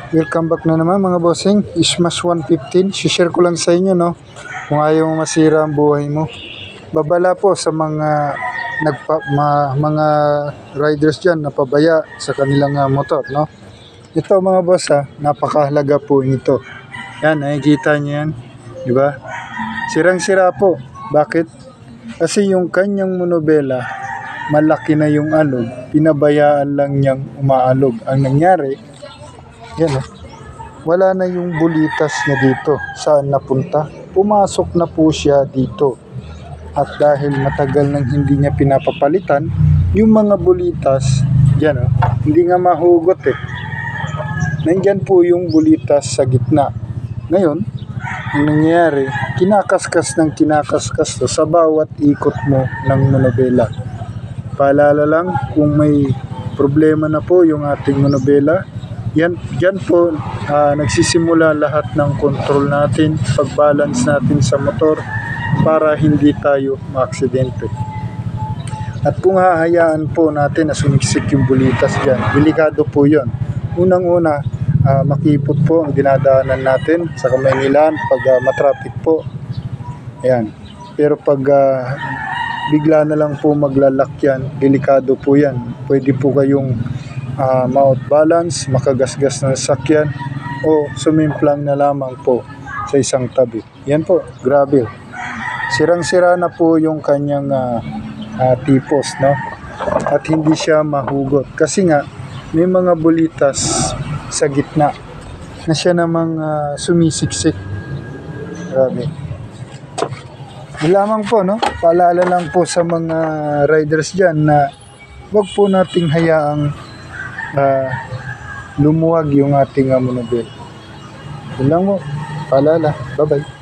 Welcome back na naman mga bossing. Smash 115. Share ko lang sa inyo, no, kung ayaw masira ang buhay mo. Babala po sa mga mga riders dyan na pabaya sa kanilang motor, no. Ito mga boss, napakahalaga po nito. Yan, nakikita nyo yan, di ba? Sirang-sira po. Bakit? Kasi yung kanyang monobela, malaki na yung alog, pinabayaan lang niyang umaalog. Ang nangyari, yan, wala na yung bulitas niya dito. Saan napunta? Pumasok na po siya dito. At dahil matagal nang hindi niya pinapapalitan, yung mga bulitas, yan, hindi nga mahugot Nandyan po yung bulitas sa gitna. Ngayon, ang nangyayari, kinakaskas to sa bawat ikot mo ng monobela. Paalala lang, kung may problema na po yung ating monobela, dyan po nagsisimula lahat ng control natin, pag-balance natin sa motor para hindi tayo maaksidente. At kung hahayaan po natin na sumiksik yung bulitas dyan, delikado po yon. Unang-una, makipot po ang dinadaanan natin sa Kamaynilan pag matraffic po. Ayan. Pero pag bigla na lang po maglalak yan, delikado po yan. Pwede po kayong ma-outbalance, makagasgas ng sasakyan o sumimplang na lamang po sa isang tabi. Yan po, grabe. Sirang-sira na po yung kanyang tipos, no? At hindi siya mahugot. Kasi nga, may mga bulitas sa gitna na siya namang sumisiksik. Grabe. Yun lamang po, no? Paalala lang po sa mga riders dyan na wag po nating hayaang lumuwag yung ating monobel. Yun lang po. Paalala. Bye-bye.